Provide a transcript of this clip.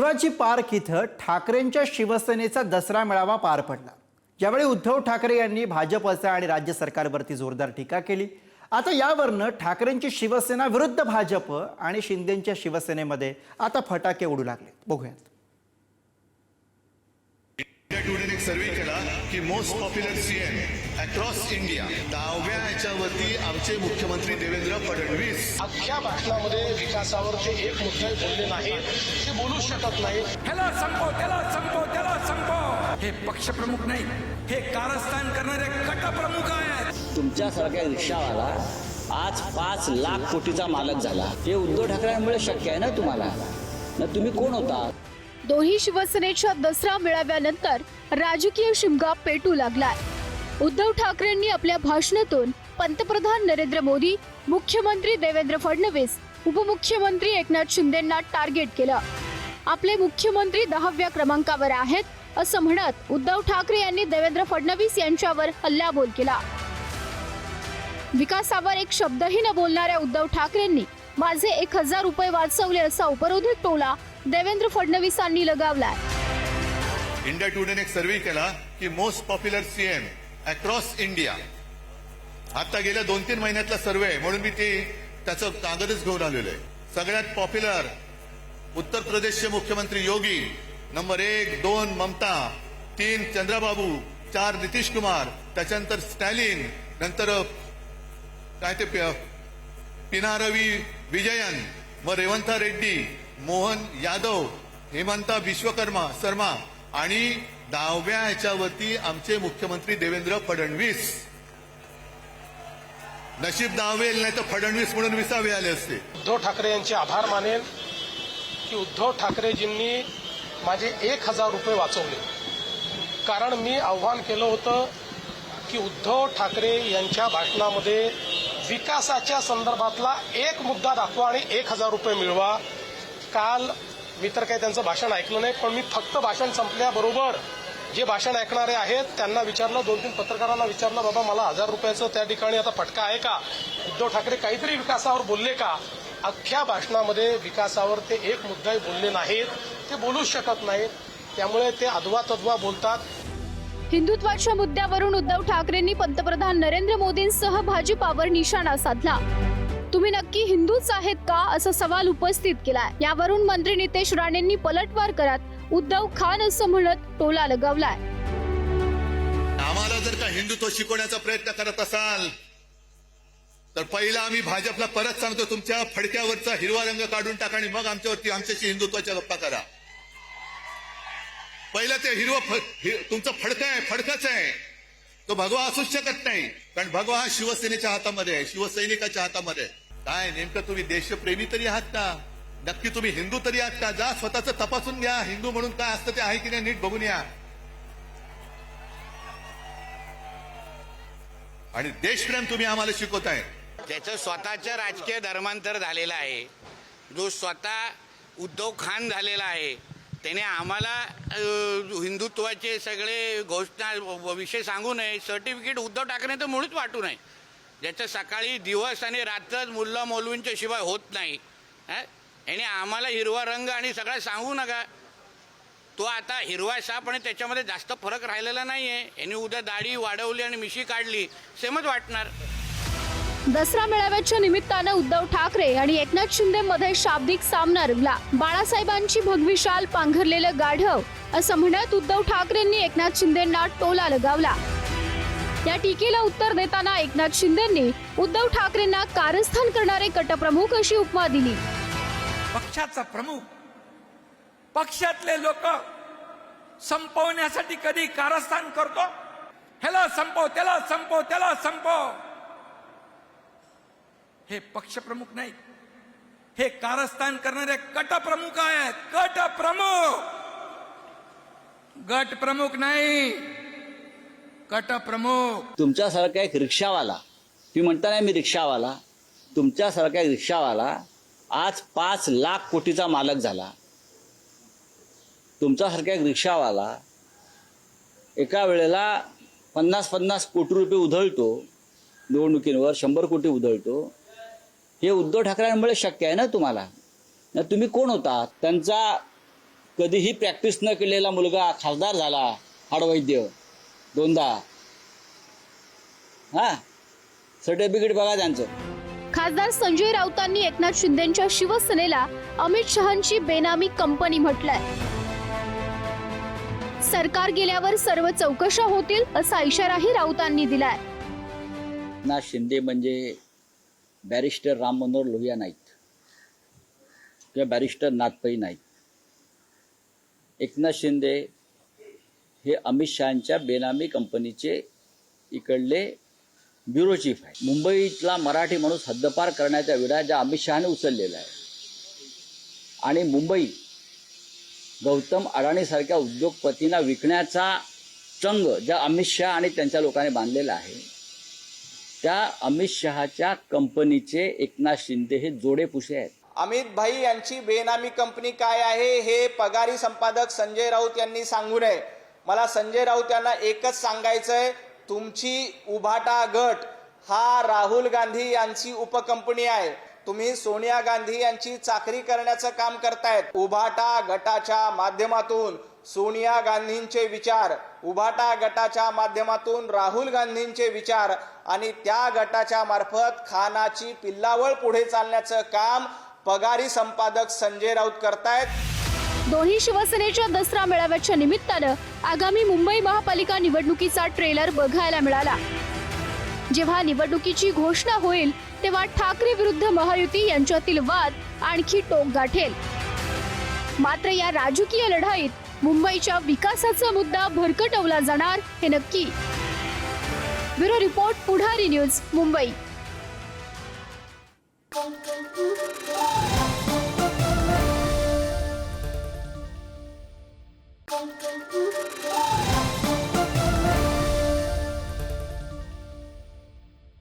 Shivaji park इथं ठाकरेंच्या शिवसेनेचा दसरा मेळावा पार पडला। ज्यावेळी उद्धव ठाकरे यांनी भाजपचा आणि राज्य सरकारवरती जोरदार टीका केली। आता यावरनं ठाकरेंची शिवसेना विरुद्ध भाजप आणि शिंदेंच्या शिवसेनेमध्ये आता फटाके उडू लागले। बघूयात। टुडेने एक सर्वे केला की most popular CM across India 10व्या याच्यावरती आमचे मुख्यमंत्री देवेंद्र फडणवीस अख्ख्या भाषणामध्ये विकासावर जे एक मुद्दा बोलले नाही ते बोलू शकत नाही। ह्याला संपव, त्याला संपव, त्याला संपव। हे पक्षप्रमुख नाही, हे कारस्थान करणारे गटप्रमुख आहेत। तुमच्यासारख्या रिक्षावाला आज 5 लाख कोटीचा मालक झाला। हे उद्धव ठाकरेंमुळे शक्य आहे ना तुम्हाला? ना तुम्ही कोण होता? दोन्ही शिवसेनेच्या दसरा मेळाव्यानंतर राजकीय शिमगा पेटू लागलाय। उद्धव ठाकरेंनी आपल्या भाषणातून पंतप्रधान नरेंद्र मोदी, मुख्यमंत्री देवेंद्र फडणवीस, उपमुख्यमंत्री एकनाथ शिंदेंना टार्गेट केलं। आपले मुख्यमंत्री 10व्या क्रमांकावर आहेत असं म्हणत उद्धव ठाकरे यांनी देवेंद्र फडणवीस यांच्यावर हल्लाबोल केला। विकासावर एक शब्दही न बोलणाऱ्या उद्धव ठाकरेंनी माझे 1000 रुपये वाचवले असा उपरोधिक टोला देवेंद्र फडणवीसांनी लगावलाय। इंडिया टुडेने एक सर्वे केला की most popular CM across India. आता गेल्या 2-3 महिन्यातला सर्वे आहे म्हणून मी त्याचं कागदच घेऊन आलेलो आहे। सगळ्यात पॉप्युलर उत्तर प्रदेशचे मुख्यमंत्री योगी, नंबर 1, 2 ममता, 3 चंद्रबाबू, 4 नितीश कुमार, त्याच्यानंतर स्टॅलिन, नंतर काय ते पिनारवी विजयन, मग रेवंता रेड्डी, मोहन यादव, हेमंता विश्वकर्मा शर्मा आणि 10व्या याच्यावरती आमचे मुख्यमंत्री देवेंद्र फडणवीस। नशीब 10वेल नाही तर फडणवीस म्हणून 20वे आले असते। उद्धव ठाकरे यांचे आभार मानेन की उद्धव ठाकरेजींनी माझे 1000 रुपये वाचवले। कारण मी आव्हान केलं होतं की उद्धव ठाकरे यांच्या भाषणामध्ये विकासाच्या संदर्भातला एक मुद्दा दाखवा आणि 1000 रुपये मिळवा। काल मी तर काही त्यांचं भाषण ऐकलं नाही, पण मी फक्त भाषण संपल्याबरोबर जे भाषण ऐकणारे आहेत त्यांना विचारलं, 2-3 पत्रकारांना विचारलं, बाबा मला 1000 रुपयाचं त्या ठिकाणी आता फटका आहे का? उद्धव ठाकरे काहीतरी विकासावर बोलले का? अख्ख्या भाषणामध्ये विकासावर ते एक मुद्दाही बोलले नाहीत, ते बोलूच शकत नाहीत। त्यामुळे ते अधवा तद्वा बोलतात। हिंदुत्वाच्या मुद्द्यावरून उद्धव ठाकरेंनी पंतप्रधान नरेंद्र मोदींसह भाजपावर निशाणा साधला। तुम्ही नक्की हिंदूच आहेत का असा सवाल उपस्थित केलाय। यावरून मंत्री नितेश राणेंनी पलटवार करत उद्धव खान असं म्हणत टोला लगावलाय। आम्हाला जर का हिंदुत्व शिकवण्याचा प्रयत्न करत असाल तर पहिला आम्ही भाजपला परत सांगतो, तुमच्या फडक्यावरचा हिरवा रंग काढून टाका आणि मग आमच्याशी हिंदुत्वाच्या गप्पा करा। पहिलं ते तुमचं फडकं आहे, फडकच आहे, तो भगवा असूच शकत नाही। कारण भगवा हा शिवसेनेच्या हातामध्ये आहे, शिवसैनिकाच्या हातामध्ये आहे। काय नेमकं तुम्ही देशप्रेमी तरी आहात का? नक्की तुम्ही हिंदू तरी आहात का? जा स्वतःच तपासून घ्या, हिंदू म्हणून काय असतं ते आहे की नाही नीट बघून या। आणि देशप्रेम तुम्ही आम्हाला शिकवताय। त्याचं स्वतःचं राजकीय धर्मांतर झालेलं आहे। जो स्वतः उद्धव खान झालेला आहे त्याने आम्हाला हिंदुत्वाचे सगळे घोषणा विषय सांगू नये। सर्टिफिकेट उद्धव ठाकरे तर मुळीच वाटू नये, ज्याचं सकाळी दिवस आणि रात्र मुल्ला मौलवींच्या शिवाय होत नाही। याने आम्हाला हिरवा रंग आणि सगळं सांगू नका। तो आता हिरवा साप आणि त्याच्यामध्ये जास्त फरक राहिलेला नाहीये। यांनी उद्या दाढी वाढवली आणि मिशी काढली, सेमच वाटणार। दसरा मेळाव्याच्या निमित्तानं उद्धव ठाकरे आणि एकनाथ शिंदे मध्ये शाब्दिक सामना रंगला। बाळासाहेबांची भगवी शाल पांघरलेलं गाढव असं म्हणत उद्धव ठाकरेंनी एकनाथ शिंदेंना टोला लगावला। या टीकेला उत्तर देताना एकनाथ शिंदेंनी उद्धव ठाकरेंना कारस्थान करणारे गटप्रमुख अशी उपमा दिली। पक्षाचा प्रमुख, पक्षातले लोक संपवण्यासाठी कधी कारस्थान करतो? ह्याला संपव, त्याला संपव, त्याला संपव। हे पक्षप्रमुख नाही, हे कारस्थान करणारे गटप्रमुख आहेत। गटप्रमुख, गटप्रमुख नाही, गटप्रमुख। तुमच्यासारखा एक रिक्षावाला, तुम्ही म्हणता ना मी रिक्षावाला, तुमच्यासारखा एक रिक्षावाला आज 5 लाख कोटीचा मालक झाला। तुमच्यासारखा एक रिक्षावाला एका वेळेला 50-50 कोटी रुपये उधळतो, निवडणुकींवर 100 कोटी उधळतो। हे उद्धव ठाकरेंमुळे शक्य आहे ना तुम्हाला? ना तुम्ही कोण होता? त्यांचा कधीही प्रॅक्टिस न केलेला मुलगा खासदार झाला, हाडवैद्य 2दा. हां, सर्टिफिकेट बघा त्यांचं. खासदार संजय राऊतांनी एकनाथ शिंदेंच्या शिवसेनेला अमित शहांची बेनामी कंपनी म्हटलंय. सरकार गेल्यावर सर्व चौकशा होतील असा इशाराही राऊतांनी दिलाय. एकनाथ शिंदे म्हणजे बॅरिस्टर राम मनोहर लोहिया नाहीत किंवा बॅरिस्टर नाथपै नाहीत. एकनाथ शिंदे हे अमित शहांच्या बेनामी कंपनीचे इकडले ब्युरो चीफ आहे. मुंबईतला मराठी माणूस हद्दपार करण्याचा विडा ज्या अमित शहाने उचललेला आहे आणि मुंबई गौतम अडाणीसारख्या उद्योगपतींना विकण्याचा चंग ज्या अमित शहा आणि त्यांच्या लोकांनी बांधलेला आहे, त्या अमित शहाच्या कंपनीचे एकनाथ शिंदे हे जोडेपुसे आहेत. अमित भाई यांची बेनामी कंपनी काय आहे हे पगारी संपादक संजय राऊत यांनी सांगू नये. मला संजय राऊत यांना एकच सांगायचंय, तुमची उभाटा गट हा राहुल गांधी यांची उपकंपनी आहे. तुम्ही सोनिया गांधी यांची चाकरी करण्याचं काम करतायत. उभाटा गटाच्या माध्यमातून सोनिया गांधींचे विचार, उभाटा गटाच्या माध्यमातून राहुल गांधींचे विचार आणि त्या गटाच्या मार्फत खानाची पिल्लावळ पुढे चालण्याचं काम पगारी संपादक संजय राऊत करतायत. दोन्ही शिवसेनेच्या दसरा मेळाव्याच्या निमित्तानं आगामी मुंबई महापालिका निवडणुकीचा ट्रेलर बघायला मिळाला. जेव्हा निवडणुकीची घोषणा होईल तेव्हा ठाकरे विरुद्ध महायुती यांच्यातील वाद आणखी टोक गाठेल. मात्र या राजकीय लढाईत मुंबईच्या विकासाचा मुद्दा भरकटवला जाणार हे नक्की. ब्युरो रिपोर्ट, पुढारी न्यूज, मुंबई.